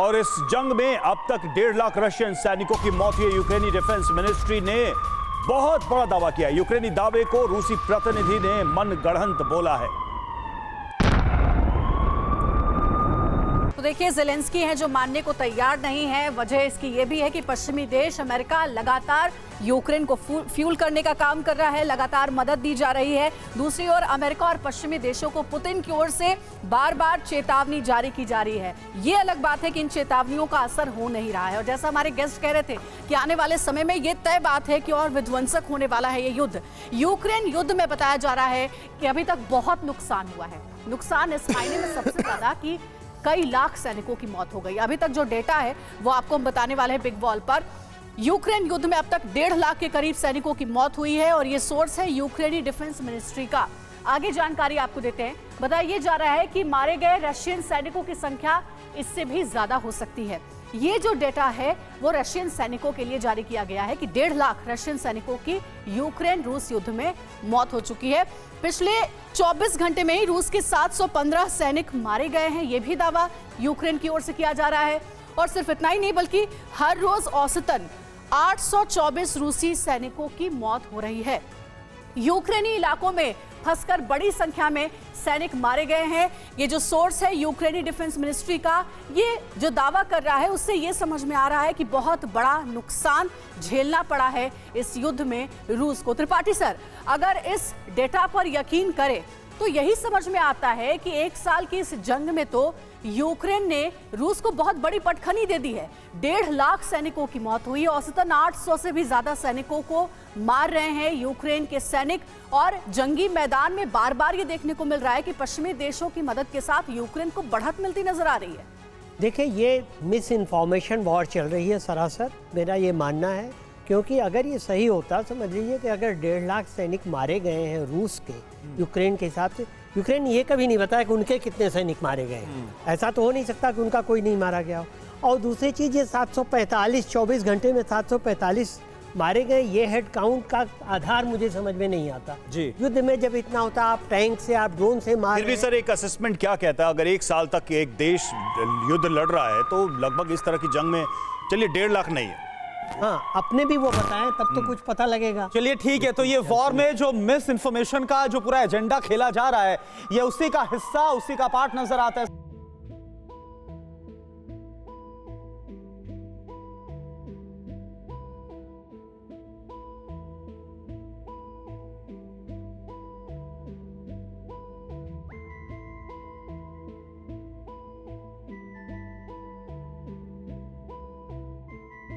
और इस जंग में अब तक 1.5 लाख रशियन सैनिकों की मौत हुई है। यूक्रेनी डिफेंस मिनिस्ट्री ने बहुत बड़ा दावा किया। यूक्रेनी दावे को रूसी प्रतिनिधि ने मनगढ़ंत बोला है। तो देखिए, ज़ेलेंस्की हैं जो मानने को तैयार नहीं है। वजह इसकी ये भी है कि पश्चिमी देश अमेरिका लगातार यूक्रेन को फ्यूल करने का काम कर रहा है, लगातार मदद दी जा रही है। दूसरी ओर अमेरिका और पश्चिमी देशों को पुतिन की ओर से बार बार चेतावनी जारी की जा रही है। ये अलग बात है कि इन चेतावनियों का असर हो नहीं रहा है। और जैसा हमारे गेस्ट कह रहे थे कि आने वाले समय में ये तय बात है कि और विध्वंसक होने वाला है ये युद्ध। यूक्रेन युद्ध में बताया जा रहा है कि अभी तक बहुत नुकसान हुआ है। नुकसान इस मायने में सबसे ज्यादा कि कई लाख सैनिकों की मौत हो गई। अभी तक जो डेटा है वो आपको हम बताने वाले हैं बिग वॉल पर। यूक्रेन युद्ध में अब तक 1.5 लाख के करीब सैनिकों की मौत हुई है और ये सोर्स है यूक्रेनी डिफेंस मिनिस्ट्री का। आगे जानकारी आपको देते हैं। बताया जा रहा है कि मारे गए रशियन सैनिकों की संख्या इससे भी ज्यादा हो सकती है। ये जो डेटा है वो रशियन सैनिकों के लिए जारी किया गया है कि 1.5 लाख रशियन सैनिकों की यूक्रेन रूस युद्ध में मौत हो चुकी है। पिछले 24 घंटे में ही रूस के 715 सैनिक मारे गए हैं। ये भी दावा यूक्रेन की ओर से किया जा रहा है। और सिर्फ इतना ही नहीं बल्कि हर रोज औसतन 824 रूसी सैनिकों की मौत हो रही है। यूक्रेनी इलाकों में फंसकर बड़ी संख्या में सैनिक मारे गए हैं। ये जो सोर्स है यूक्रेनी डिफेंस मिनिस्ट्री का, ये जो दावा कर रहा है उससे ये समझ में आ रहा है कि बहुत बड़ा नुकसान झेलना पड़ा है इस युद्ध में रूस को। त्रिपाठी सर, अगर इस डेटा पर यकीन करें तो यही समझ में आता है कि 1 साल की इस जंग में तो यूक्रेन ने रूस को बहुत बड़ी पटखनी दे दी है। 1.5 लाख सैनिकों की मौत हुई है। औसतन 800 से भी ज्यादा सैनिकों को मार रहे हैं यूक्रेन के सैनिक। और जंगी मैदान में बार बार ये देखने को मिल रहा है कि पश्चिमी देशों की मदद के साथ यूक्रेन को बढ़त मिलती नजर आ रही है। देखिए, ये मिस इन्फॉर्मेशन वॉर चल रही है सरासर, मेरा ये मानना है। क्योंकि अगर ये सही होता, समझ लीजिए कि अगर 1.5 लाख सैनिक मारे गए हैं रूस के यूक्रेन के हिसाब से, यूक्रेन ये कभी नहीं बताया कि उनके कितने सैनिक मारे गए हैं। ऐसा तो हो नहीं सकता कि उनका कोई नहीं मारा गया हो। और दूसरी चीज़, ये 745 24 घंटे में 745 मारे गए, ये हेड काउंट का आधार मुझे समझ में नहीं आता जी। युद्ध में जब इतना होता, आप टैंक से, आप ड्रोन से मार। फिर भी सर एक असेसमेंट क्या कहता है, अगर 1 साल तक एक देश युद्ध लड़ रहा है तो लगभग इस तरह की जंग में, चलिए 1.5 लाख नहीं है, हाँ, अपने भी वो बताएं तब तो कुछ पता लगेगा। चलिए ठीक है, तो ये वॉर में जो मिस इन्फॉर्मेशन का जो पूरा एजेंडा खेला जा रहा है, ये उसी का हिस्सा, उसी का पार्ट नजर आता है।